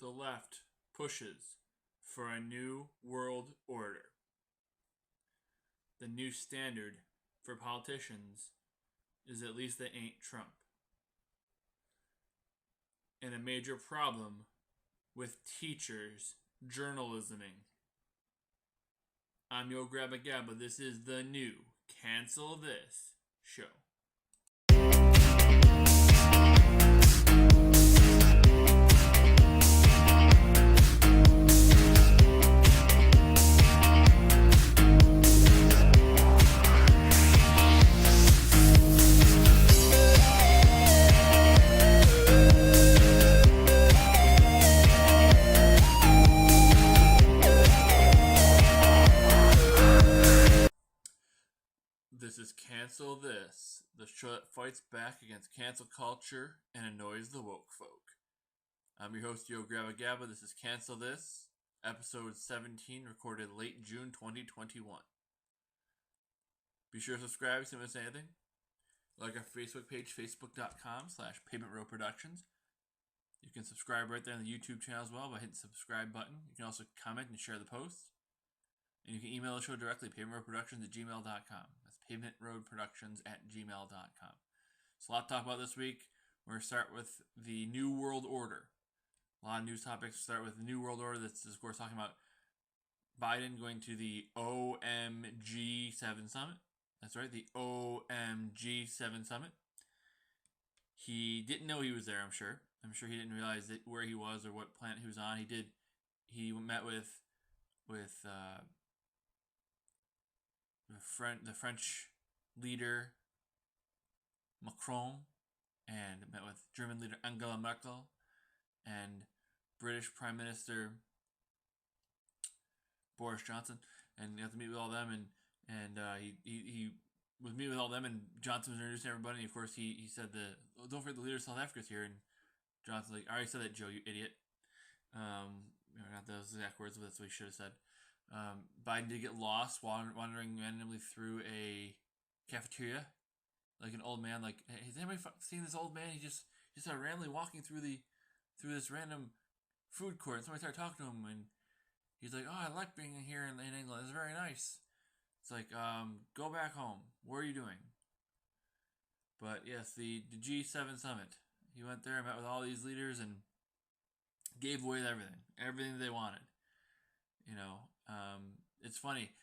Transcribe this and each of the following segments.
the left pushes for a new world order. The new standard for politicians is at least they ain't Trump. And a major problem with teachers journalisming. I'm Yo Grabba Gabba. This is the new Cancel This show. This is Cancel This, the show that fights back against cancel culture and annoys the woke folk. I'm your host, Yo Grabba Gabba. This is Cancel This, episode 17, recorded late June 2021. Be sure to subscribe if you don't miss anything. Like our Facebook page, facebook.com/PavementRoadProductions. You can subscribe right there on the YouTube channel as well by hitting the subscribe button. You can also comment and share the posts. And you can email the show directly, pavementroadproductions@gmail.com. That's pavementroadproductions@gmail.com. So a lot to talk about this week. We're going to start with the New World Order. A lot of news topics. Start with the New World Order. This is, of course, talking about Biden going to the OMG7 Summit. That's right, the OMG7 Summit. He didn't know he was there, I'm sure. I'm sure he didn't realize where he was or what planet he was on. He met with the French leader Macron, and met with German leader Angela Merkel, and British Prime Minister Boris Johnson, and he got to meet with all them, and he was meeting with all them, and Johnson was introducing everybody, and of course he said don't forget the leader of South Africa's here, and Johnson's like, I already said that, Joe, you idiot. Not those exact words, but that's what he should have said. Biden did get lost wandering randomly through a cafeteria, like an old man. Like, hey, has anybody seen this old man? He just started randomly walking through this random food court, and somebody started talking to him, and he's like, "Oh, I like being here in England. It's very nice." It's like, go back home. What are you doing? But yes, the G7 summit. He went there and met with all these leaders and gave away everything they wanted. You know, it's funny,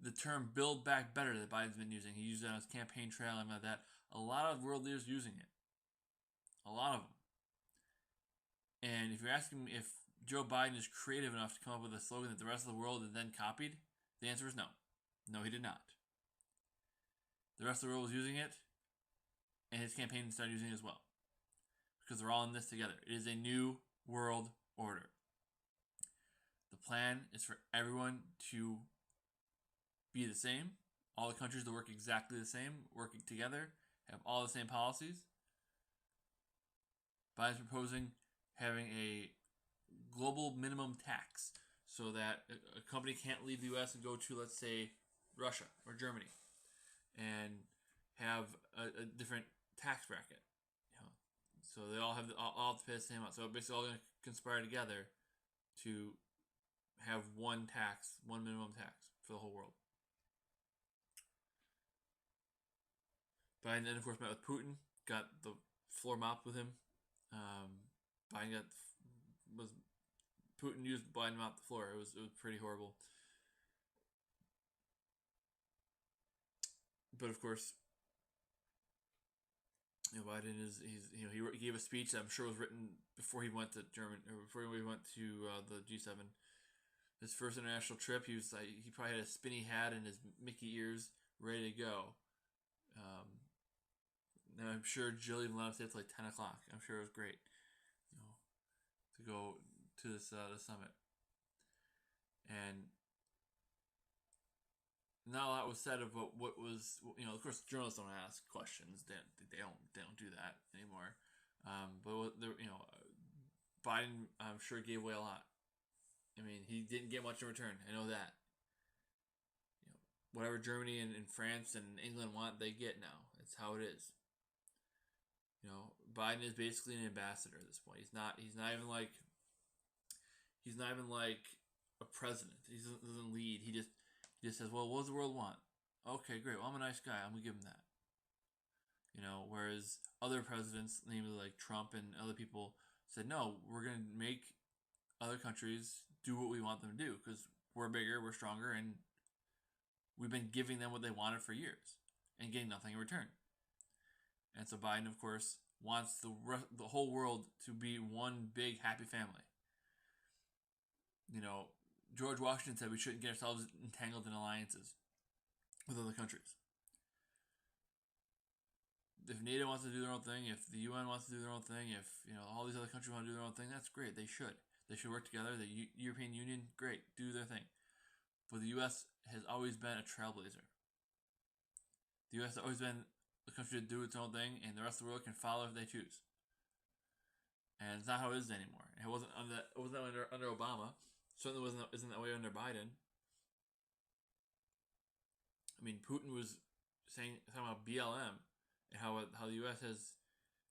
the term "Build Back Better" that Biden's been using. He used it on his campaign trail and like that. A lot of world leaders using it. A lot of them. And if you're asking me if Joe Biden is creative enough to come up with a slogan that the rest of the world had then copied, the answer is no. No, he did not. The rest of the world was using it, and his campaign started using it as well. Because they're all in this together. It is a new world order. The plan is for everyone to be the same. All the countries to work exactly the same, working together, have all the same policies. Biden's proposing having a global minimum tax so that a company can't leave the U.S. and go to, let's say, Russia or Germany and have a different tax bracket. You know, so they all have to pay the same amount. So basically, all going to conspire together to have one minimum tax for the whole world. Biden then, of course, met with Putin, got the floor mopped with him. Putin used Biden to mop the floor. It was pretty horrible. But of course, Biden he gave a speech that I'm sure was written before he went to before he went to the G7. His first international trip, he probably had a spinny hat and his Mickey ears ready to go. And I'm sure Jill even let him stay till like 10 o'clock. I'm sure it was great, to go to this the summit. And not a lot was said of what was, of course, journalists don't ask questions. They don't do that anymore. But Biden, I'm sure, gave away a lot. I mean, he didn't get much in return. I know that. Whatever Germany and France and England want, they get now. It's how it is. Biden is basically an ambassador at this point. He's not even like He's not even like a president. He doesn't lead. He just says, "Well, what does the world want?" Okay, great. Well, I'm a nice guy. I'm gonna give him that. Whereas other presidents, namely like Trump and other people, said, "No, we're gonna make other countries do what we want them to do because we're bigger, we're stronger, and we've been giving them what they wanted for years and getting nothing in return." And so Biden, of course, wants the whole world to be one big happy family. George Washington said we shouldn't get ourselves entangled in alliances with other countries. If NATO wants to do their own thing, if the UN wants to do their own thing, if all these other countries want to do their own thing, that's great. They should. They should work together. The European Union, great, do their thing. But the U.S. has always been a trailblazer. The U.S. has always been the country to do its own thing, and the rest of the world can follow if they choose. And it's not how it is anymore. It wasn't under Obama. Certainly isn't that way under Biden. I mean, Putin was talking about BLM and how the U.S.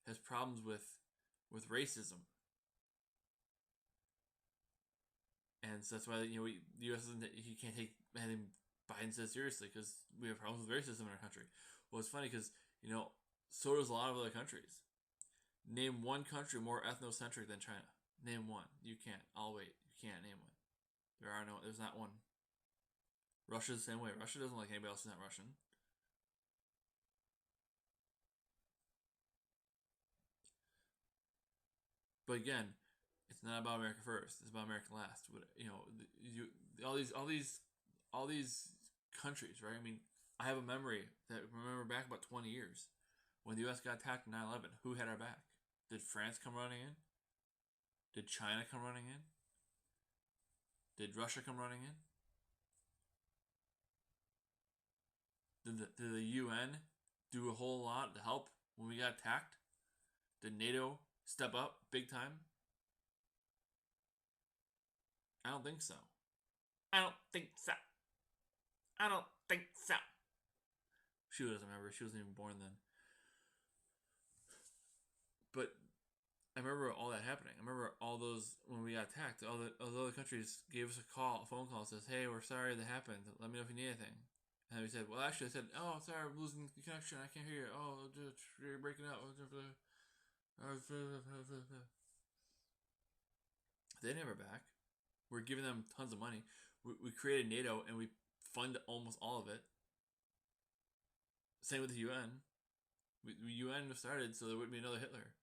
has problems with racism, and so that's why the U.S. he can't take anything Biden says seriously because we have problems with racism in our country. Well, it's funny because so does a lot of other countries. Name one country more ethnocentric than China. Name one. You can't. I'll wait. You can't name one. There's not one. Russia's the same way. Russia doesn't like anybody else who's not Russian. But again, it's not about America first. It's about America last. All these countries, right? I mean, I have a memory that remember back about 20 years when the U.S. got attacked in 9/11. Who had our back? Did France come running in? Did China come running in? Did Russia come running in? Did the UN do a whole lot to help when we got attacked? Did NATO step up big time? I don't think so. I don't think so. I don't think so. She doesn't remember. She wasn't even born then. But I remember all that happening. I remember all those when we got attacked. All the other countries gave us a phone call, says, "Hey, we're sorry that happened. Let me know if you need anything." And we said, "Well, actually," I said, "Oh, sorry, I'm losing the connection. I can't hear you. Oh, you're breaking up." They never back. We're giving them tons of money. We created NATO and we fund almost all of it. Same with the UN. UN was started so there wouldn't be another Hitler.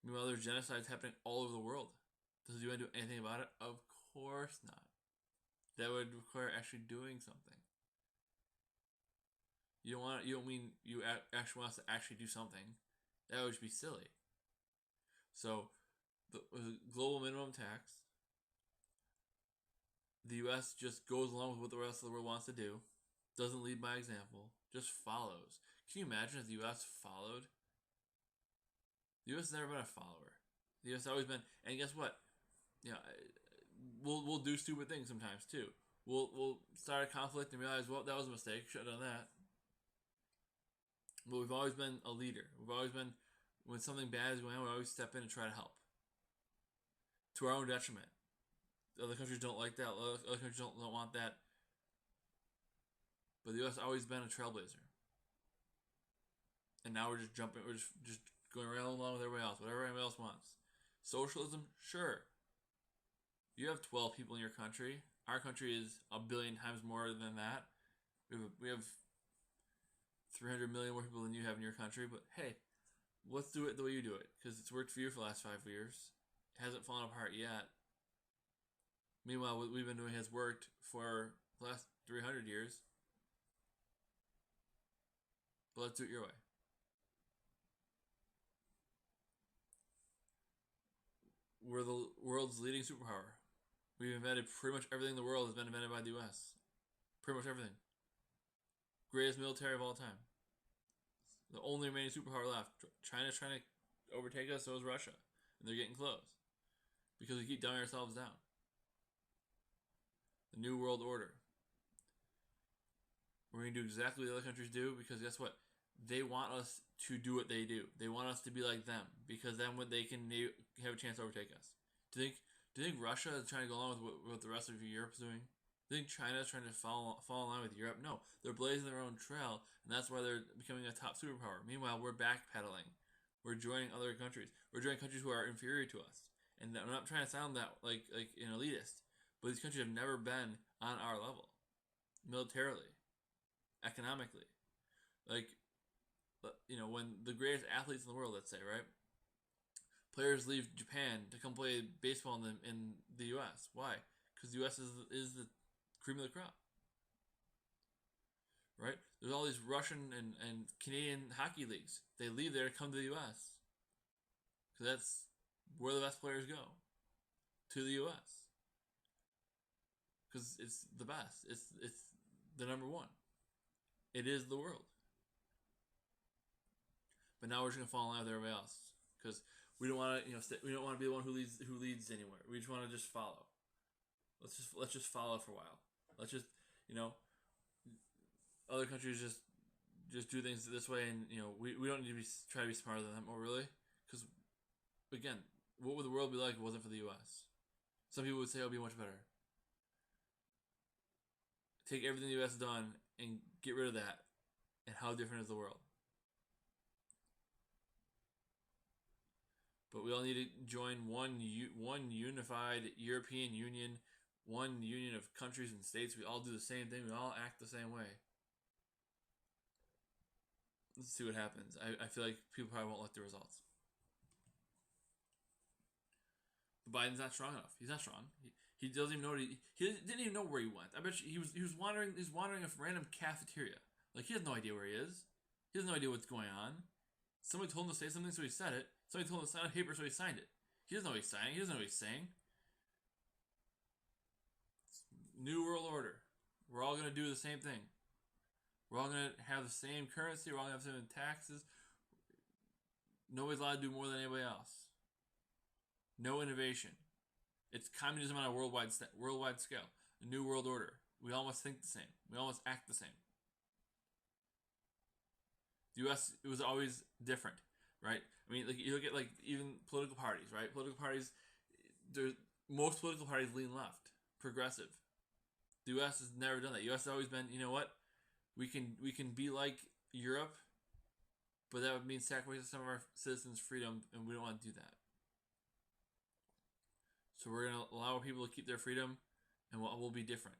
Meanwhile, there's genocides happening all over the world. Does the UN do anything about it? Of course not. That would require actually doing something. You don't mean you actually want us to actually do something. That would just be silly. So, the global minimum tax, the U.S. just goes along with what the rest of the world wants to do, doesn't lead by example, just follows. Can you imagine if the U.S. followed? The U.S. has never been a follower. The U.S. has always been, and guess what? We'll do stupid things sometimes too. We'll start a conflict and realize, well, that was a mistake. Should have done that. But we've always been a leader. We've always been, when something bad is going on, we always step in and try to help. To our own detriment. Other countries don't like that. Other countries don't want that. But the U.S. has always been a trailblazer. And now we're just jumping. We're just going right along with everybody else. Whatever everybody else wants. Socialism? Sure. You have 12 people in your country. Our country is a billion times more than that. We have 300 million more people than you have in your country. But hey, let's do it the way you do it. Because it's worked for you for the last 5 years. It hasn't fallen apart yet. Meanwhile, what we've been doing has worked for the last 300 years. But let's do it your way. We're the world's leading superpower. We've invented pretty much everything in the world has been invented by the U.S. Pretty much everything. Greatest military of all time. The only remaining superpower left. China's trying to overtake us, so is Russia. And they're getting close. Because we keep dumbing ourselves down. The New World Order. We're going to do exactly what the other countries do because guess what? They want us to do what they do. They want us to be like them because then they can have a chance to overtake us. Do you think do you think Russia is trying to go along with what the rest of Europe's doing? Do you think China is trying to fall in line with Europe? No, they're blazing their own trail, and that's why they're becoming a top superpower. Meanwhile, we're backpedaling. We're joining other countries. We're joining countries who are inferior to us. And I'm not trying to sound that like an elitist, but these countries have never been on our level, militarily, economically. Like, when the greatest athletes in the world, let's say, right, players leave Japan to come play baseball in the U.S. Why? Because the U.S. is the cream of the crop, right? There's all these Russian and Canadian hockey leagues. They leave there to come to the U.S. because that's where the best players go, to the U.S. Because it's the best. It's the number one. It is the world. But now we're just gonna fall in line with everybody else because we don't want to, we don't want to be the one who leads anywhere. We just want to just follow. Let's just follow for a while. Let's just, you know, other countries just do things this way, and we don't need to try to be smarter than them. Oh, really? Because again, what would the world be like if it wasn't for the U.S.? Some people would say it would be much better. Take everything the U.S. has done and get rid of that, and how different is the world? But we all need to join one unified European Union, one union of countries and states. We all do the same thing. We all act the same way. Let's see what happens. I feel like people probably won't like the results. But Biden's not strong enough. He's not strong. He doesn't even know he didn't even know where he went. I bet you he was wandering. He's wandering a random cafeteria. Like, he has no idea where he is. He has no idea what's going on. Somebody told him to say something, so he said it. Somebody told him to sign a paper, so he signed it. He doesn't know what he's signing. He doesn't know what he's saying. New world order. We're all gonna do the same thing. We're all gonna have the same currency. We're all gonna have the same taxes. Nobody's allowed to do more than anybody else. No innovation. It's communism on a worldwide scale. A new world order. We all must think the same. We all must act the same. The U.S. it was always different, right? I mean, like, you look at, like, even political parties, right? Most political parties lean left, progressive. The U.S. has never done that. The U.S. has always been, you know what? We can be like Europe, but that would mean sacrificing some of our citizens' freedom, and we don't want to do that. So we're gonna allow people to keep their freedom, and we'll be different.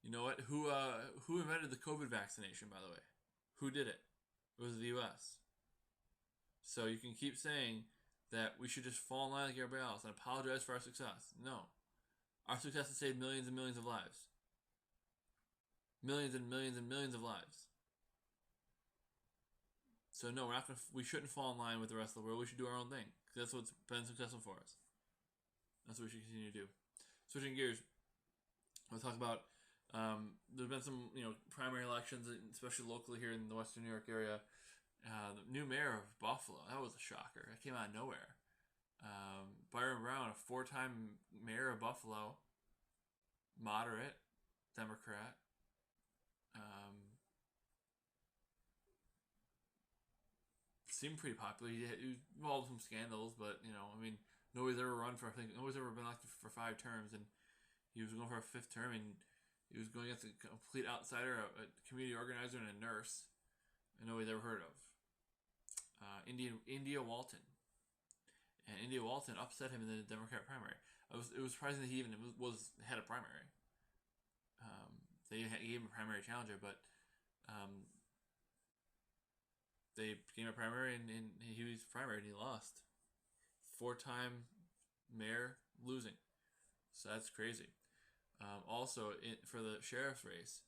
You know what? Who invented the COVID vaccination, by the way? Who did it? It was the U.S. So you can keep saying that we should just fall in line like everybody else and apologize for our success. No. Our success has saved millions and millions of lives. Millions and millions and millions of lives. So no, we shouldn't fall in line with the rest of the world. We should do our own thing, because that's what's been successful for us. That's what we should continue to do. Switching gears, we'll talk about there's been some primary elections, especially locally here in the Western New York area. The new mayor of Buffalo, that was a shocker. That came out of nowhere. Byron Brown, a 4-time mayor of Buffalo, moderate, Democrat. Seemed pretty popular. He was involved in some scandals, but nobody's ever run for. I think nobody's ever been elected for 5 terms, and he was going for a 5th term, and he was going against a complete outsider, a community organizer, and a nurse, and nobody's ever heard of. India Walton, and India Walton upset him in the Democrat primary. It was surprising that he even had a primary. They gave him a primary challenger, but they gave him a primary, and he was primary, and he lost. 4-time mayor losing, so that's crazy. Also, for the sheriff's race,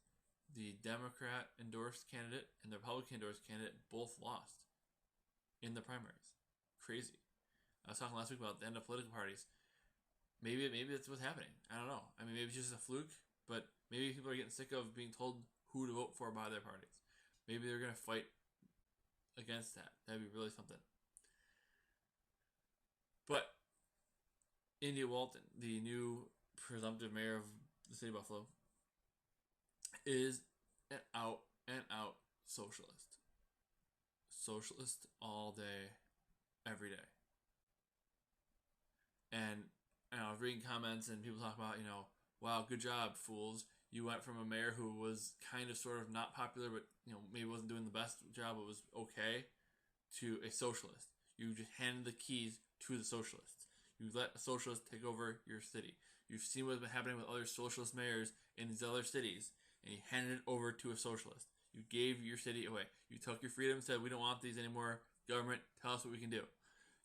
the Democrat endorsed candidate and the Republican endorsed candidate both lost in the primaries. Crazy. I was talking last week about the end of political parties. Maybe that's what's happening. I don't know. I mean, maybe it's just a fluke, but maybe people are getting sick of being told who to vote for by their parties. Maybe they're gonna fight against that. That'd be really something. But India Walton, the new presumptive mayor of the city of Buffalo, is an out and out socialist. Socialist all day, every day. reading comments and people talk about, wow, good job, fools. You went from a mayor who was kind of sort of not popular, but maybe wasn't doing the best job, but was okay, to a socialist. You just handed the keys to the socialists. You let a socialist take over your city. You've seen what's been happening with other socialist mayors in these other cities, and you handed it over to a socialist. You gave your city away. You took your freedom, said, we don't want these anymore. Government, tell us what we can do.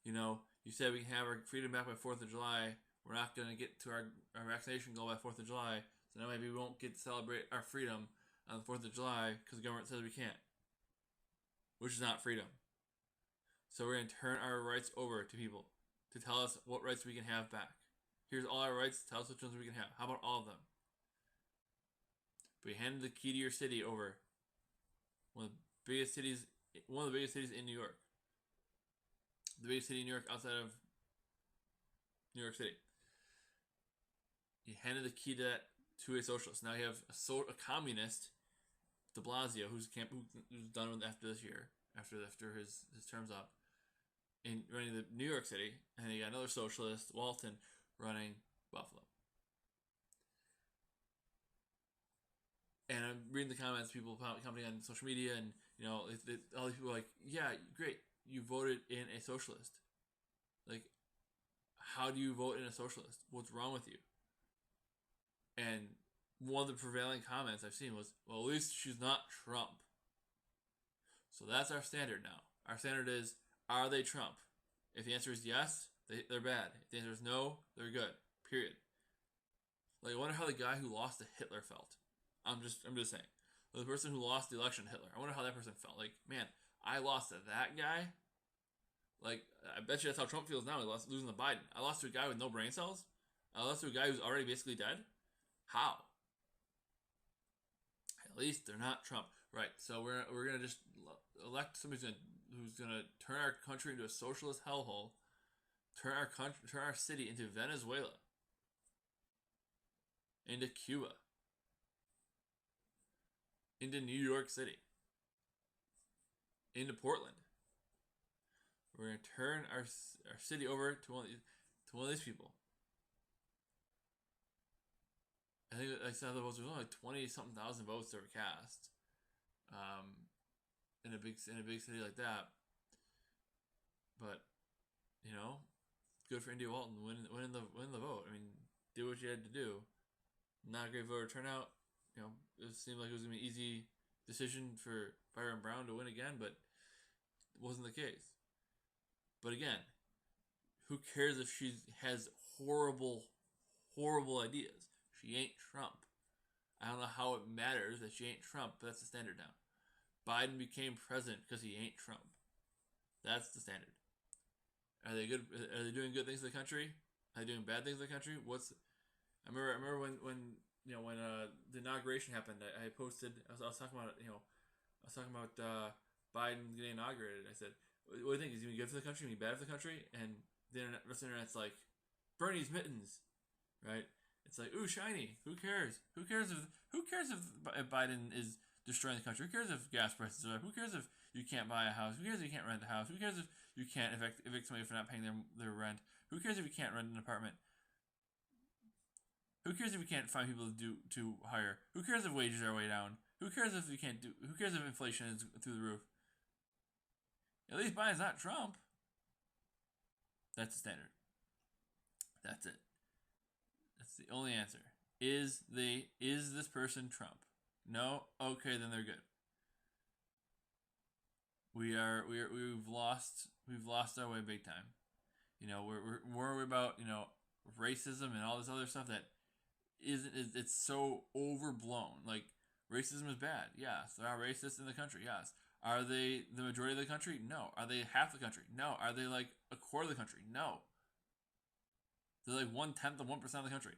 You said we can have our freedom back by 4th of July. We're not going to get to our vaccination goal by 4th of July. So now maybe we won't get to celebrate our freedom on the 4th of July because the government says we can't. Which is not freedom. So we're going to turn our rights over to people to tell us what rights we can have back. Here's all our rights. Tell us which ones we can have. How about all of them? But you handed the key to your city over one of the biggest cities in New York. The biggest city in New York outside of New York City. You handed the key to that to a socialist. Now you have a communist, de Blasio, who's done with after this year, after his term's up, in running the New York City, and you got another socialist, Walton, running Buffalo. And I'm reading the comments, people commenting on social media, and all these people are like, yeah, great, you voted in a socialist. Like, how do you vote in a socialist? What's wrong with you? And one of the prevailing comments I've seen was, well, at least she's not Trump. So that's our standard now. Our standard is, are they Trump? If the answer is yes, they're bad. If the answer is no, they're good. Period. Like, I wonder how the guy who lost to Hitler felt. I'm just saying. The person who lost the election to Hitler, I wonder how that person felt. Like, man, I lost to that guy? Like, I bet you that's how Trump feels now. He lost losing to Biden. I lost to a guy with no brain cells? I lost to a guy who's already basically dead? How? At least they're not Trump. Right, so we're going to just elect somebody who's going to turn our country into a socialist hellhole, turn our city into Venezuela, into Cuba, into New York City, into Portland. We're going to turn our city over to one of these people. I think I saw the votes. There was only 20-something thousand votes that were cast. In a big city like that. But good for India Walton winning the vote. I mean, did what you had to do. Not a great voter turnout. It seemed like it was gonna be an easy decision for Byron Brown to win again, but it wasn't the case. But again, who cares if she has horrible ideas? She ain't Trump. I don't know how it matters that she ain't Trump, but that's the standard now. Biden became president because he ain't Trump. That's the standard. Are they good? Are they doing good things in the country? Are they doing bad things in the country? I remember when the inauguration happened. I posted. I was talking about Biden getting inaugurated. I said, "What do you think? Is he gonna be good for the country? Is he gonna be bad for the country?" And the internet's like, "Bernie's mittens," right? It's like, ooh, shiny. Who cares? Who cares if Biden is destroying the country? Who cares if gas prices are up? Who cares if you can't buy a house? Who cares if you can't rent a house? Who cares if you can't evict somebody for not paying their rent? Who cares if you can't rent an apartment? Who cares if you can't find people to hire? Who cares if wages are way down? Who cares if you can't do? Who cares if inflation is through the roof? At least Biden's not Trump. That's the standard. That's it. That's the only answer. Is this person Trump? No? Okay, then they're good. We've lost our way big time. We're worried about racism and all this other stuff that it's so overblown. Like, racism is bad. Yes, there are racists in the country. Yes. Are they the majority of the country? No. Are they half the country? No. Are they like a quarter of the country? No. They're like 1/10 of 1% of the country,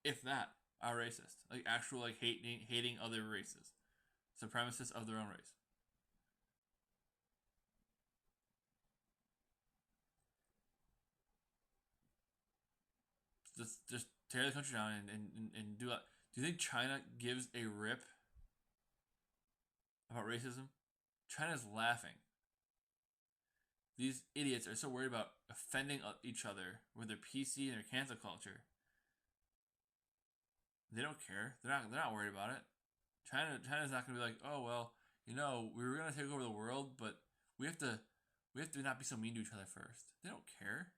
if that, are racist. Like, actual like hating other races, supremacists of their own race. Just tear the country down and do that. Do you think China gives a rip about racism? China's laughing. These idiots are so worried about offending each other with their PC and their cancel culture They don't care. They're not worried about it. China's not going to be like, oh well, we were going to take over the world, but we have to not be so mean to each other first. They don't care.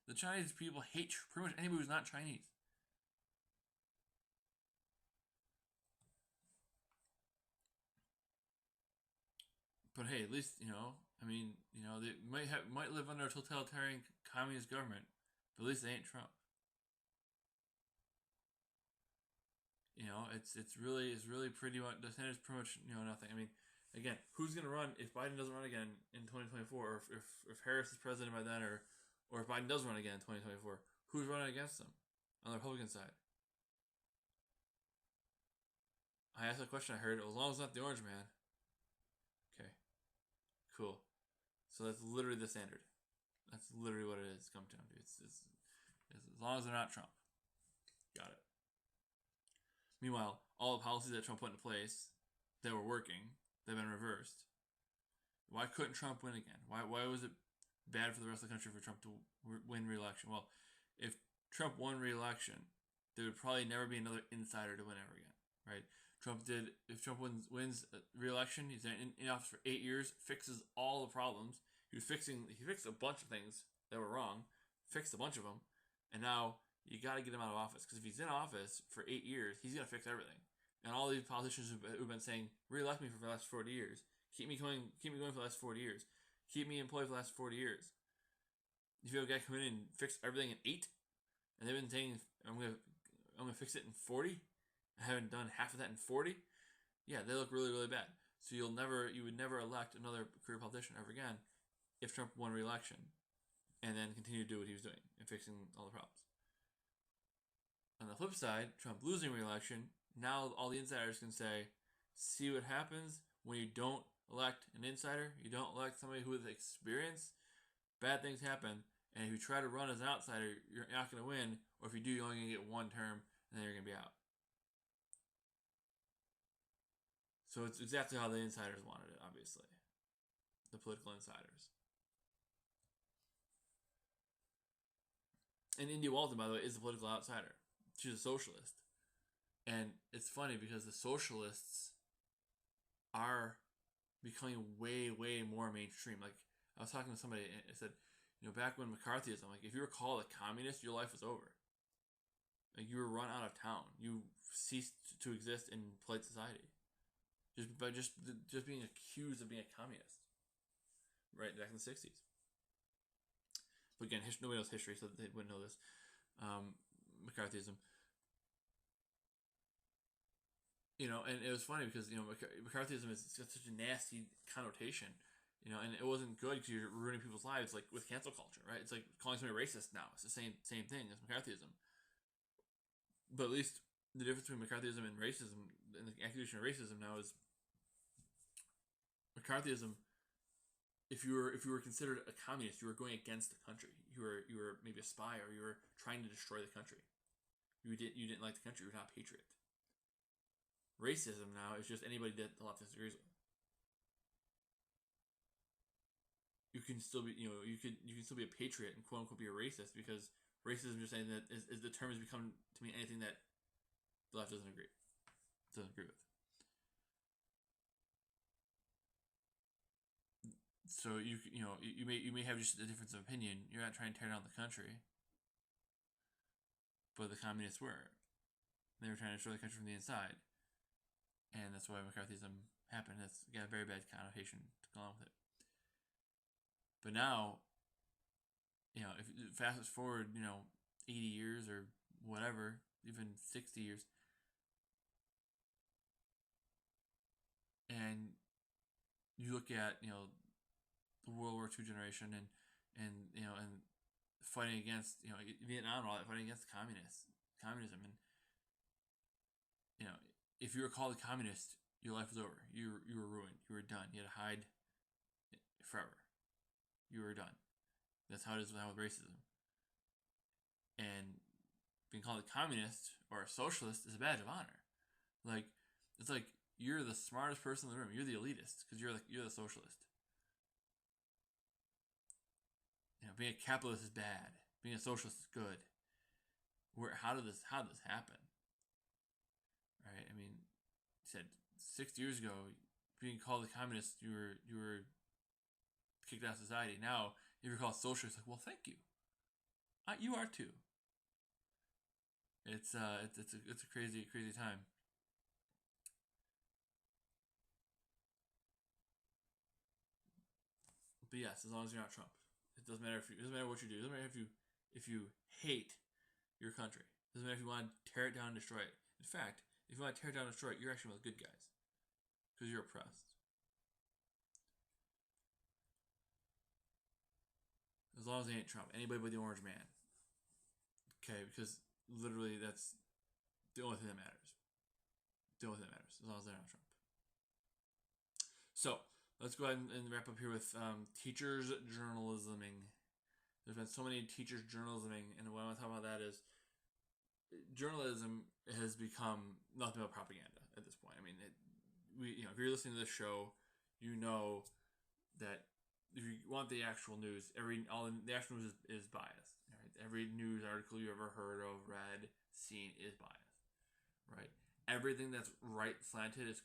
The Chinese people hate pretty much anybody who's not Chinese. But hey, at least they might live under a totalitarian communist government, but at least they ain't Trump. It's really pretty much the Senate is pretty much nothing. I mean, again, who's gonna run if Biden doesn't run again in 2024, or if Harris is president by then, or if Biden does run again in 2024, who's running against him on the Republican side? I asked that question. I heard, as long as it's not the Orange Man. Okay, cool. So that's literally the standard. That's literally what it is. Come down to it's as long as they're not Trump. Got it. Meanwhile, all the policies that Trump put into place that were working, they've been reversed. Why couldn't Trump win again? Why was it bad for the rest of the country for Trump to win re-election? Well, if Trump won re-election, there would probably never be another insider to win ever again, right? If Trump wins re-election, he's in office for 8 years, fixes all the problems. He fixed a bunch of things that were wrong, fixed a bunch of them, and now you got to get him out of office, because if he's in office for 8 years, he's gonna fix everything. And all these politicians who've been saying, re-elect me for the last 40 years, keep me going for the last 40 years, keep me employed for the last 40 years. If you have a guy come in and fix everything in 8, and they've been saying I'm gonna fix it in 40, I haven't done half of that in 40. Yeah, they look really, really bad. So you would never elect another career politician ever again if Trump won re-election and then continued to do what he was doing and fixing all the problems. On the flip side, Trump losing re-election, now all the insiders can say, see what happens when you don't elect an insider, you don't elect somebody who has experience, bad things happen, and if you try to run as an outsider, you're not going to win, or if you do, you're only going to get one term, and then you're going to be out. So it's exactly how the insiders wanted it, obviously. The political insiders. And India Walton, by the way, is a political outsider. She's a socialist. And it's funny because the socialists are becoming way, way more mainstream. Like, I was talking to somebody and I said, back when McCarthyism, like, if you were called a communist, your life was over. Like, you were run out of town. You ceased to exist in polite society. Just by just being accused of being a communist. Right, back in the 60s. But again, nobody knows history, so they wouldn't know this. McCarthyism. And it was funny because, McCarthyism is got such a nasty connotation, and it wasn't good because you're ruining people's lives, like with cancel culture, right? It's like calling somebody racist now. It's the same thing as McCarthyism. But at least the difference between McCarthyism and racism, and the accusation of racism now, is McCarthyism. If you were considered a communist, you were going against the country. You were maybe a spy, or you were trying to destroy the country. You didn't like the country. You're not a patriot. Racism now is just anybody that the left disagrees with. You can still be you can still be a patriot and quote unquote be a racist, because racism is just saying that is the term has become to mean anything that the left doesn't agree with. So you may have just a difference of opinion. You're not trying to tear down the country, but the communists were. They were trying to destroy the country from the inside, and that's why McCarthyism happened. That's got a very bad connotation to go along with it. But now, if fast forward, 80 years or whatever, even 60 years, and you look at the World War II generation and fighting against Vietnam and all that, fighting against communism, and if you were called a communist, your life was over. You were ruined. You were done. You had to hide forever. You were done. That's how it is now with racism. And being called a communist or a socialist is a badge of honor. Like, it's like you're the smartest person in the room. You're the elitist because you're the socialist. Being a capitalist is bad. Being a socialist is good. How did this happen? Right? I mean, he said 6 years ago, being called a communist, you were kicked out of society. Now, if you're called socialist, like, well, thank you. You are too. It's a crazy time. But yes, as long as you're not Trump, it doesn't matter it doesn't matter what you do. It doesn't matter if you hate your country. It doesn't matter if you want to tear it down and destroy it. In fact, if you want to tear it down and destroy it, you're actually one of the good guys because you're oppressed. As long as they ain't Trump, anybody but the Orange Man. Okay, because literally that's the only thing that matters. The only thing that matters, as long as they're not Trump. So let's go ahead and wrap up here with teachers journalisming. There's been so many teachers journalisming, and what I want to talk about that is journalism has become nothing but propaganda at this point. I mean, if you're listening to this show, you know that if you want the actual news, the actual news is biased. Right? Every news article you ever heard of, read, seen is biased. Right? Everything that's right slanted is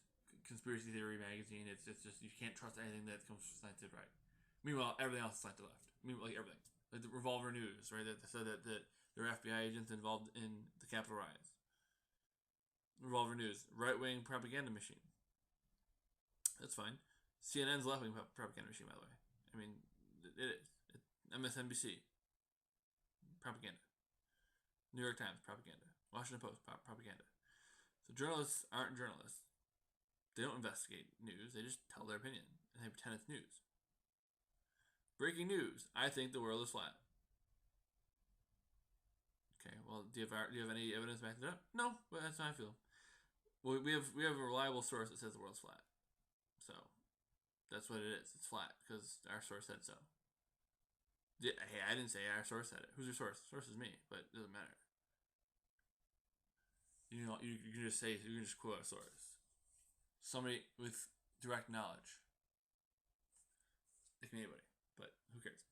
conspiracy theory magazine. It's just you can't trust anything that comes slanted right. Meanwhile, everything else is slanted left. Like everything, like the Revolver News, right? That said that there are FBI agents involved in the Capitol riots. Revolver News, right wing propaganda machine. That's fine. CNN's left wing propaganda machine, by the way. I mean, it is. MSNBC, propaganda. New York Times, propaganda. Washington Post, propaganda. So journalists aren't journalists. They don't investigate news. They just tell their opinion and they pretend it's news. Breaking news. I think the world is flat. Okay. Well, do you have any evidence backing it up? No, but that's how I feel. Well, we have a reliable source that says the world's flat. So that's what it is. It's flat because our source said so. Hey, I didn't say our source said it. Who's your source? The source is me, but it doesn't matter. You can just say you can just quote a source. Somebody with direct knowledge. It can be anybody, but who cares?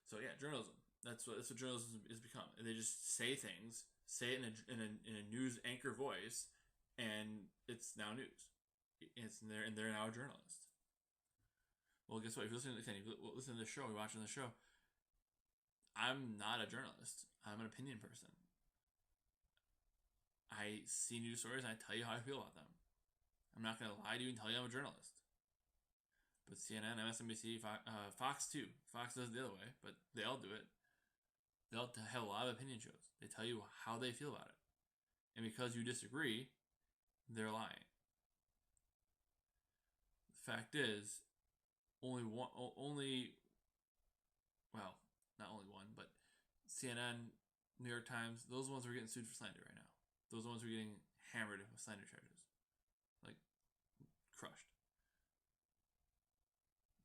So yeah, journalism. That's what journalism has become. They just say things, say it in a news anchor voice, and it's now news. And they're now a journalist. Well, guess what? If you're listening to the show, you're watching the show. I'm not a journalist. I'm an opinion person. I see news stories and I tell you how I feel about them. I'm not going to lie to you and tell you I'm a journalist. But CNN, MSNBC, Fox too. Fox does it the other way, but they all do it. They all have a lot of opinion shows. They tell you how they feel about it. And because you disagree, they're lying. The fact is, well, not only one, but CNN, New York Times, those ones are getting sued for slander right now. Those ones are getting hammered with slander charges. Like, crushed.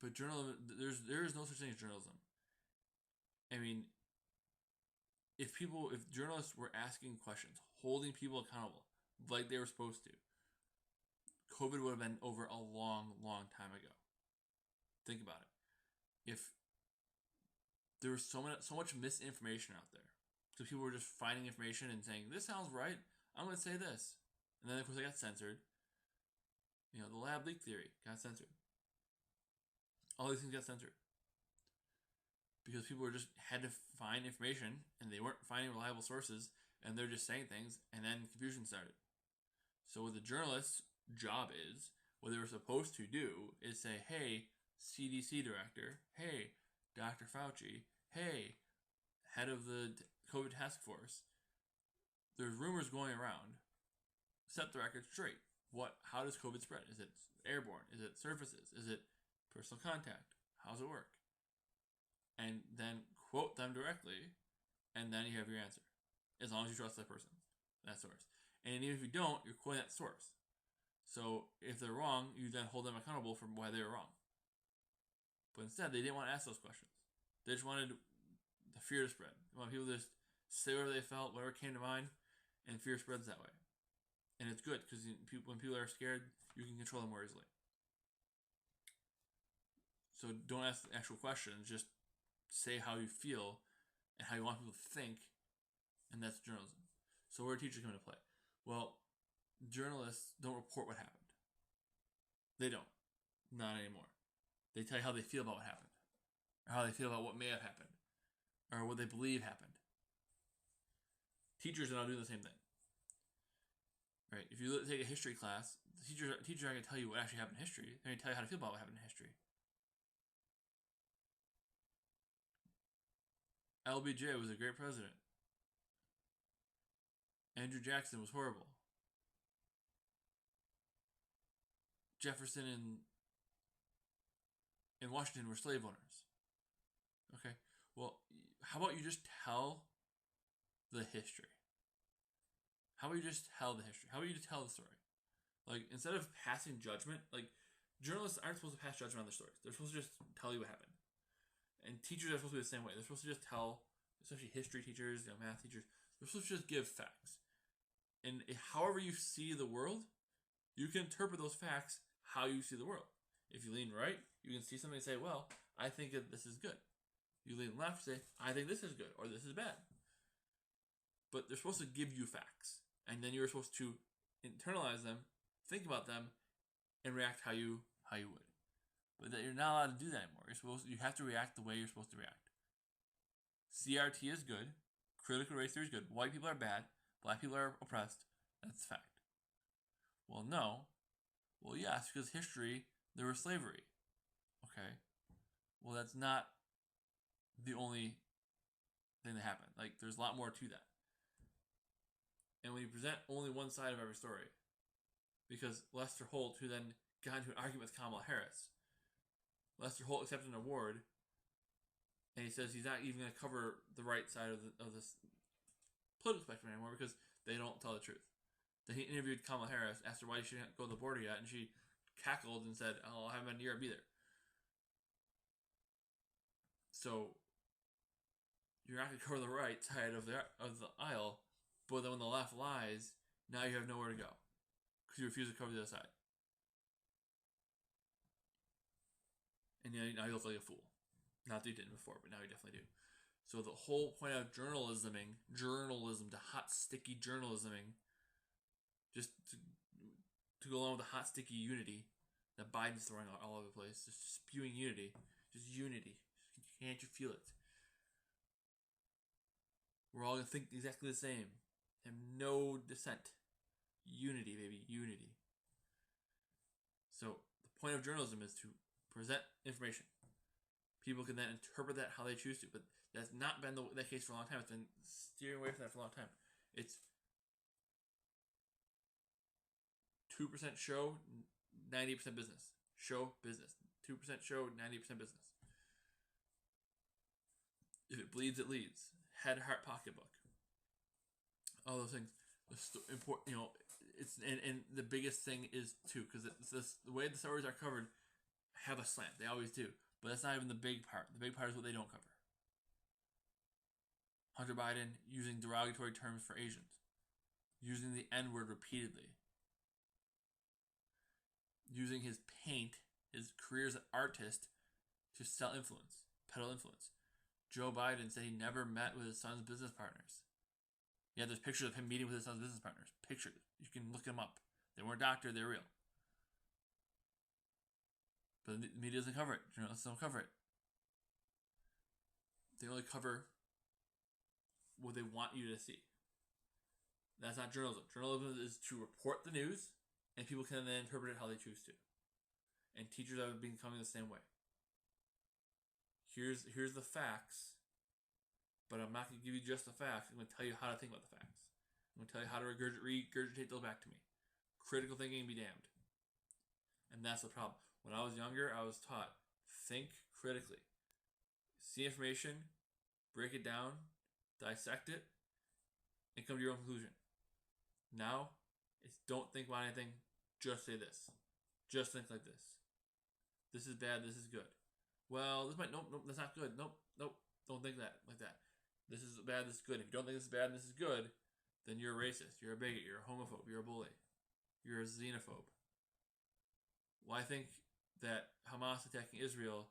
But journalism, there is no such thing as journalism. I mean, if journalists were asking questions, holding people accountable like they were supposed to, COVID would have been over a long, long time ago. Think about it. If there was so much misinformation out there, so people were just finding information and saying, "This sounds right. I'm going to say this," and then of course they got censored. The lab leak theory got censored. All these things got censored because people were just had to find information and they weren't finding reliable sources and they're just saying things, and then confusion started. So what the journalist's job is, what they were supposed to do, is say, "Hey, CDC director, hey, Dr. Fauci, hey, head of the COVID task force, there's rumors going around. Set the record straight. How does COVID spread? Is it airborne? Is it surfaces? Is it personal contact? How does it work?" And then quote them directly, and then you have your answer. As long as you trust that person, that source. And even if you don't, you're quoting that source. So if they're wrong, you then hold them accountable for why they were wrong. But instead, they didn't want to ask those questions. They just wanted the fear to spread. They wanted people to just say whatever they felt, whatever came to mind, and fear spreads that way. And it's good because when people are scared, you can control them more easily. So don't ask the actual questions, just say how you feel and how you want people to think, and that's journalism. So where do teachers come into play? Well, journalists don't report what happened. They don't. Not anymore. They tell you how they feel about what happened, or how they feel about what may have happened, or what they believe happened. Teachers are now doing the same thing. Right? If you take a history class, the teachers aren't going to tell you what actually happened in history. They're going to tell you how to feel about what happened in history. LBJ was a great president. Andrew Jackson was horrible. Jefferson and Washington were slave owners. Okay, well, how about you just tell the history? How about you just tell the history? How about you just tell the story? Like, instead of passing judgment, like, journalists aren't supposed to pass judgment on their stories. They're supposed to just tell you what happened. And teachers are supposed to be the same way. They're supposed to just tell, especially history teachers, math teachers, they're supposed to just give facts. And however you see the world, you can interpret those facts how you see the world. If you lean right, you can see something and say, well, I think that this is good. You lean left, say, I think this is good, or this is bad. But they're supposed to give you facts. And then you're supposed to internalize them, think about them, and react how you would. But that you're not allowed to do that anymore. You have to react the way you're supposed to react. CRT is good. Critical race theory is good. White people are bad. Black people are oppressed. That's a fact. Well, no. Well, yes, because history, there was slavery. Okay. Well, that's not the only thing that happened. Like, there's a lot more to that. And when you present only one side of every story, because Lester Holt, who then got into an argument with Kamala Harris, Lester Holt accepted an award, and he says he's not even going to cover the right side of this political spectrum anymore because they don't tell the truth. Then he interviewed Kamala Harris, asked her why she didn't go to the border yet, and she cackled and said, "Oh, I haven't been a year, I'll be there." So you're not going to cover the right side of the aisle, but then when the left lies, now you have nowhere to go because you refuse to cover the other side. And now you look like a fool. Not that you didn't before, but now you definitely do. So the whole point of journalism to hot, sticky journalisming, just to go along with the hot, sticky unity that Biden's throwing out all over the place, just spewing unity. Just unity. Can't you feel it? We're all going to think exactly the same. Have no dissent. Unity, baby. Unity. So the point of journalism is to present information. People can then interpret that how they choose to, but that's not been the case for a long time. It's been steering away from that for a long time. It's 2% show, 90% business. Show, business. 2% show, 90% business. If it bleeds, it leads. Head, heart, pocketbook. All those things. Important, it's and the biggest thing is too, because the way the stories are covered have a slant. They always do, but that's not even the big part. The big part is what they don't cover. Hunter Biden using derogatory terms for Asians, using the N-word repeatedly, using his paint, his career as an artist, to sell influence, peddle influence. Joe Biden said he never met with his son's business partners. Yeah, there's pictures of him meeting with his son's business partners. Pictures. You can look them up. They weren't doctored, they're real. But the media doesn't cover it. Journalists don't cover it. They only cover what they want you to see. That's not journalism. Journalism is to report the news, and people can then interpret it how they choose to. And teachers have been becoming the same way. Here's the facts, but I'm not going to give you just the facts. I'm going to tell you how to think about the facts. I'm going to tell you how to regurgitate those back to me. Critical thinking be damned. And that's the problem. When I was younger, I was taught, think critically. See information, break it down, dissect it, and come to your own conclusion. Now, it's don't think about anything, just say this. Just think like this. This is bad, this is good. Well, this might, nope, that's not good. Nope, don't think that, like that. This is bad, this is good. If you don't think this is bad and this is good, then you're a racist, you're a bigot, you're a homophobe, you're a bully, you're a xenophobe. Well, I think that Hamas attacking Israel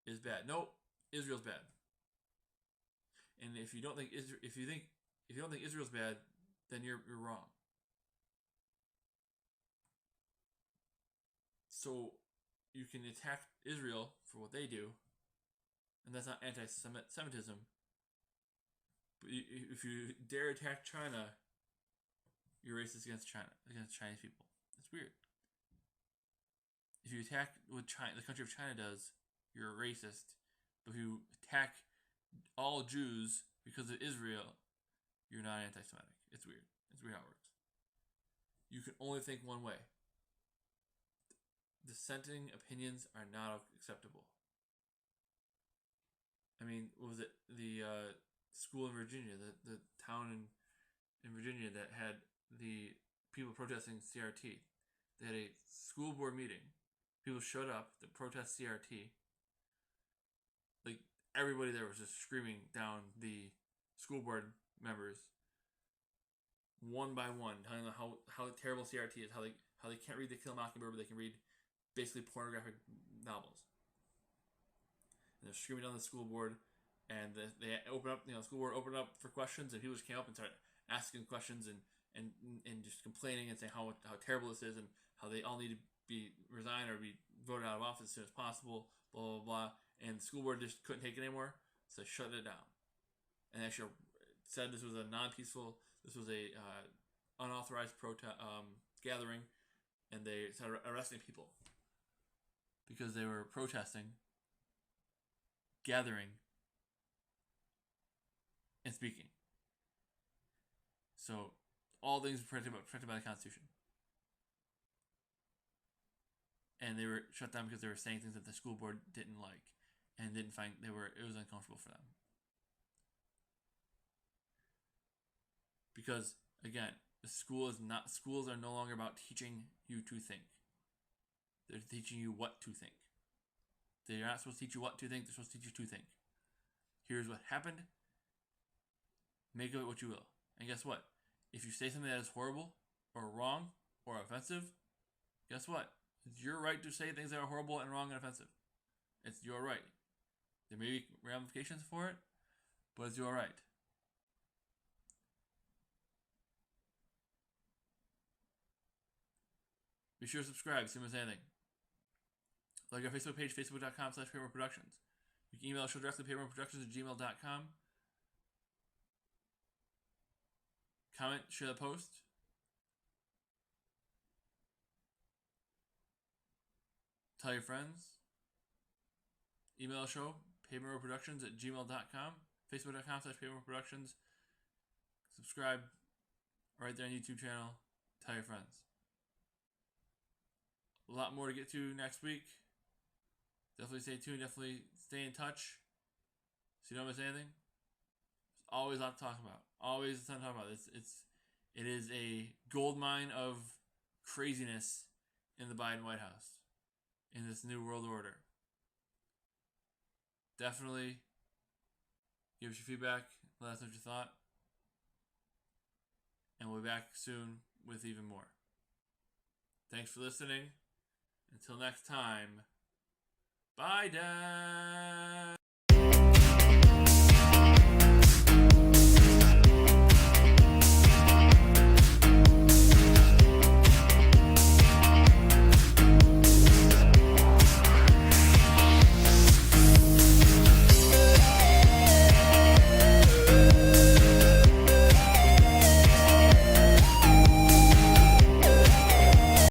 is bad. Nope, Israel's bad. And if you don't think if you think if you don't think Israel's bad, then you're wrong. So you can attack Israel for what they do, and that's not anti-Semitism. But if you dare attack China, you're racist against China, against Chinese people. It's weird. If you attack what China, the country of China does, you're a racist. But if you attack all Jews because of Israel, you're not anti-Semitic. It's weird. It's weird how it works. You can only think one way. Dissenting opinions are not acceptable. I mean, what was it? The school in Virginia, the town in Virginia that had the people protesting CRT. They had a school board meeting. People showed up to protest CRT. Like, everybody there was just screaming down the school board members one by one, telling them how terrible CRT is, how they can't read The Kill Mockingbird, but they can read basically pornographic novels. And they're screaming down the school board, and they open up, school board opened up for questions, and people just came up and started asking questions and just complaining and saying how terrible this is and how they all need to be resigned or be voted out of office as soon as possible, blah, blah, blah. And the school board just couldn't take it anymore, so they shut it down. And actually said this was a non-peaceful, this was a unauthorized gathering, and they started arresting people because they were protesting, gathering, and speaking. So all things protected by the Constitution. And they were shut down because they were saying things that the school board didn't like and didn't find it was uncomfortable for them. Because again, schools are no longer about teaching you to think. They're teaching you what to think. They're not supposed to teach you what to think, they're supposed to teach you to think. Here's what happened. Make of it what you will. And guess what? If you say something that is horrible or wrong or offensive, guess what? It's your right to say things that are horrible and wrong and offensive. It's your right. There may be ramifications for it, but it's your right. Be sure to subscribe, see if there's anything. Like our Facebook page, facebook.com/PayMoreProductions. You can email the show directly, paymoreproductions@gmail.com. Comment, share the post. Tell your friends. Email the show, paymoreproductions@gmail.com. Facebook.com/paymoreproductions. Subscribe right there on YouTube channel. Tell your friends. A lot more to get to next week. Definitely stay tuned. Definitely stay in touch so you don't miss anything. There's always a lot to talk about. Always a ton to talk about. It is a gold mine of craziness in the Biden White House, in this new world order. Definitely give us your feedback. Let us know what you thought. And we'll be back soon with even more. Thanks for listening. Until next time, bye, Dad.